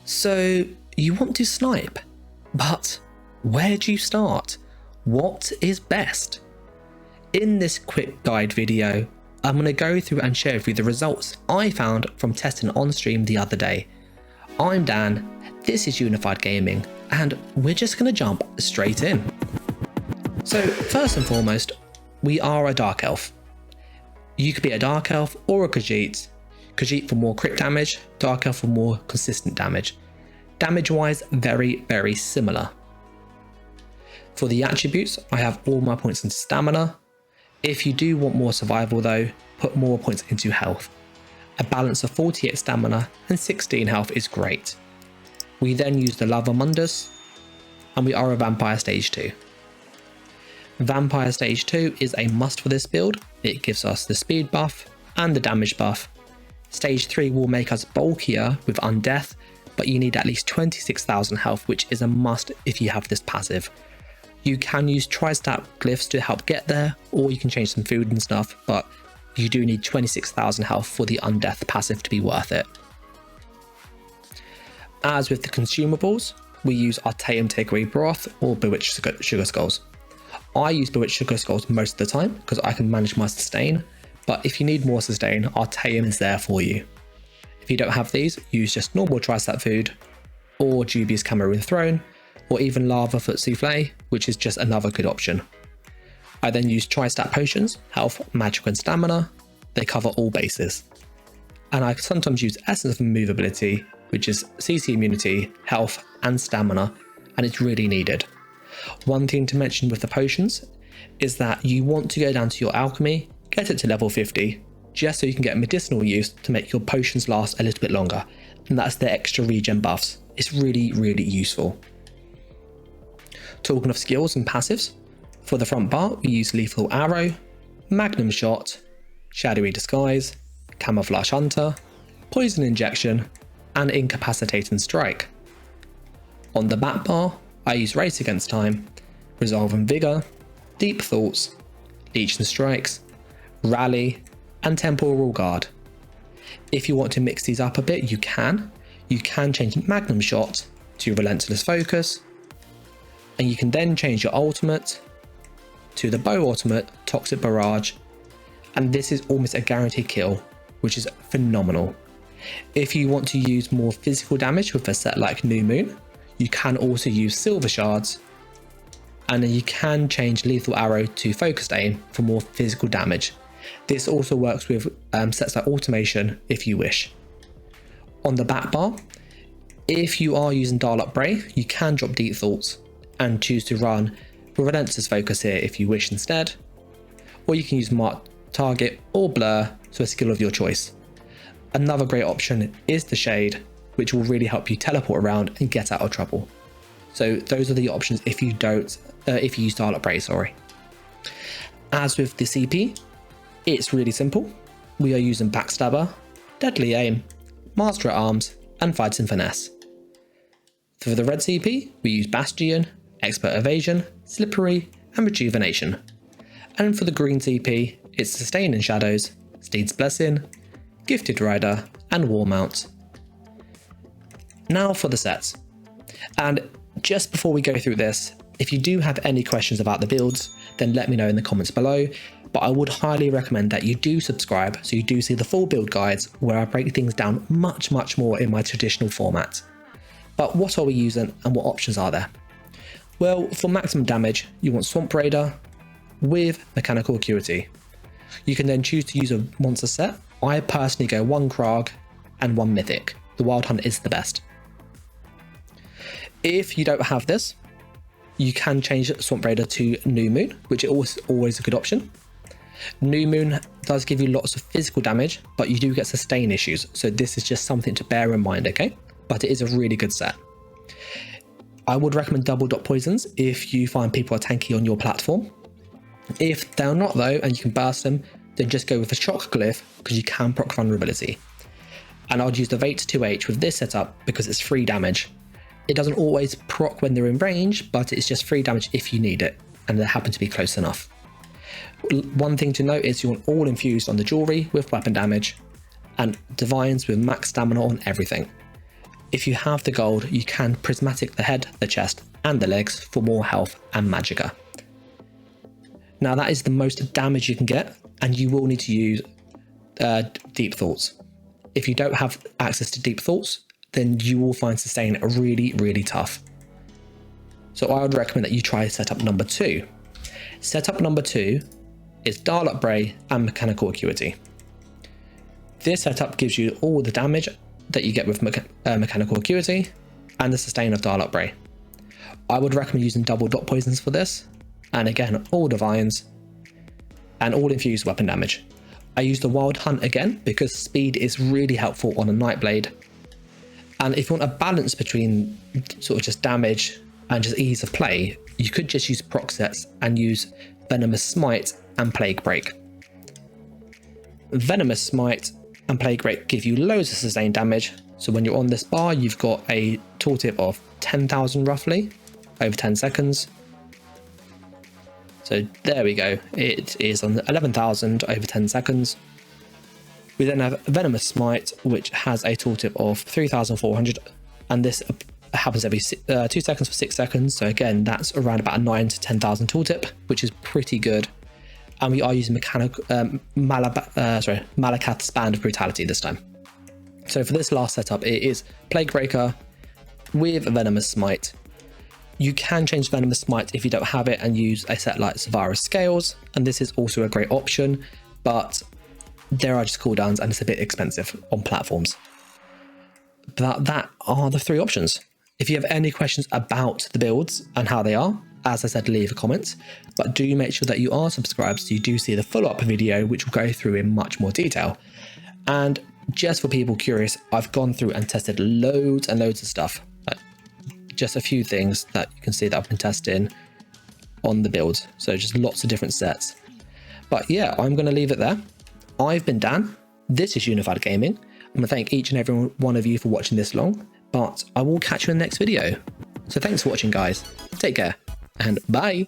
So you want to snipe, but where do you start? What is best? In this quick guide video, I'm going to go through and share with you the results I found from testing on stream the other day. I'm Dan, this is Unified Gaming, and we're just going to jump straight in. So first and foremost, we are a Dark Elf. You could be a Dark Elf or a Khajiit. Khajiit for more crit damage, Dark Elf for more consistent damage. Damage wise, very, very similar. For the attributes, I have all my points into stamina. If you do want more survival though, put more points into health. A balance of 48 stamina and 16 health is great. We then use the Lava Mundus, and we are a Vampire Stage 2. Vampire Stage 2 is a must for this build. It gives us the speed buff and the damage buff. Stage 3 will make us bulkier with Undeath, but you need at least 26,000 health, which is a must if you have this passive. You can use tri-stat glyphs to help get there, or you can change some food and stuff, but you do need 26,000 health for the Undeath passive to be worth it. As with the consumables, we use our takeaway broth or bewitched sugar skulls. I use bewitched sugar skulls most of the time because I can manage my sustain, but if you need more sustain, our Tame is there for you. If you don't have these, use just normal tri-stat food, or dubious Cameroon Throne, or even Lava Foot Souffle, which is just another good option. I then use tri-stat potions, health, magic and stamina. They cover all bases. And I sometimes use Essence of Immovability, which is CC immunity, health and stamina, and it's really needed. One thing to mention with the potions is that you want to go down to your alchemy, get it to level 50, just so you can get medicinal use to make your potions last a little bit longer, and that's the extra regen buffs. It's really, really useful. Talking of skills and passives, for the front bar we use Lethal Arrow, Magnum Shot, Shadowy Disguise, Camouflage Hunter, Poison Injection, and Incapacitating Strike. On the back bar, I use Race Against Time, Resolve and Vigor, Deep Thoughts, Leech and Strikes, Rally, and Temporal Guard. If you want to mix these up a bit, you can. You can change Magnum Shot to Relentless Focus, and you can then change your ultimate to the bow ultimate, Toxic Barrage, and this is almost a guaranteed kill, which is phenomenal. If you want to use more physical damage with a set like New Moon, you can also use Silver Shards, and then you can change Lethal Arrow to Focused Aim for more physical damage. This also works with sets like Automation if you wish. On the back bar, if you are using Dial Up Brave, you can drop Deep Thoughts and choose to run Relentless Focus here if you wish instead, or you can use Mark Target or Blur, so a skill of your choice. Another great option is the Shade, which will really help you teleport around and get out of trouble. So those are the options if you use Dial Up Brave, sorry. As with the CP, it's really simple. We are using Backstabber, Deadly Aim, Master at Arms, and Fighting Finesse. For the red CP, we use Bastion, Expert Evasion, Slippery, and Rejuvenation. And for the green CP, it's Sustain in Shadows, Steed's Blessing, Gifted Rider, and War Mount. Now for the sets. And just before we go through this, if you do have any questions about the builds, then let me know in the comments below. But I would highly recommend that you do subscribe so you do see the full build guides where I break things down much more in my traditional format. But what are we using and what options are there? Well, for maximum damage, you want Swamp Raider with Mechanical Acuity. You can then choose to use a monster set. I personally go 1 Krag and 1 Mythic. The Wild Hunt is the best. If you don't have this, you can change Swamp Raider to New Moon, which is always a good option. New Moon does give you lots of physical damage, but you do get sustain issues, so this is just something to bear in mind, okay? But it is a really good set. I would recommend double dot poisons if you find people are tanky on your platform. If they're not though, and you can burst them, then just go with a shock glyph because you can proc vulnerability. And I'd use the Vate 2H with this setup because it's free damage. It doesn't always proc when they're in range, but it's just free damage if you need it, and they happen to be close enough. One thing to note is you want all infused on the jewelry with weapon damage, and divines with max stamina on everything. If you have the gold, you can prismatic the head, the chest, and the legs for more health and magicka. Now that is the most damage you can get, and you will need to use deep thoughts. If you don't have access to deep thoughts, then you will find sustain really, really tough. So I would recommend that you try setup number 2. Setup number 2 is Dial Up Bray and Mechanical Acuity. This setup gives you all the damage that you get with Mechanical Acuity and the sustain of Dial Up Bray. I would recommend using double dot poisons for this, and again, all divines and all infused weapon damage. I use the Wild Hunt again because speed is really helpful on a Nightblade. And if you want a balance between sort of just damage and just ease of play, you could just use proc sets and use Venomous Smite and Plague Break. Venomous Smite and Plague Break give you loads of sustained damage. So when you're on this bar, you've got a tooltip of 10,000 roughly over 10 seconds. So there we go. It is on 11,000 over 10 seconds. We then have Venomous Smite, which has a tooltip of 3,400, and this happens every 2 seconds for 6 seconds. So again, that's around about a 9 to 10,000 tooltip, which is pretty good. And we are using Malakath's Band of Brutality this time. So for this last setup, it is Plague Breaker with Venomous Smite. You can change Venomous Smite if you don't have it and use a set like Savara's Scales, and this is also a great option, but there are just cooldowns and it's a bit expensive on platforms. But that are the 3 options. If you have any questions about the builds and how they are, as I said, leave a comment, but do make sure that you are subscribed so you do see the follow-up video, which will go through in much more detail. And just for people curious, I've gone through and tested loads and loads of stuff. Just a few things that you can see that I've been testing on the build. So just lots of different sets. But yeah, I'm going to leave it there. I've been Dan. This is Unified Gaming. I'm going to thank each and every one of you for watching this long, but I will catch you in the next video. So thanks for watching, guys. Take care and bye.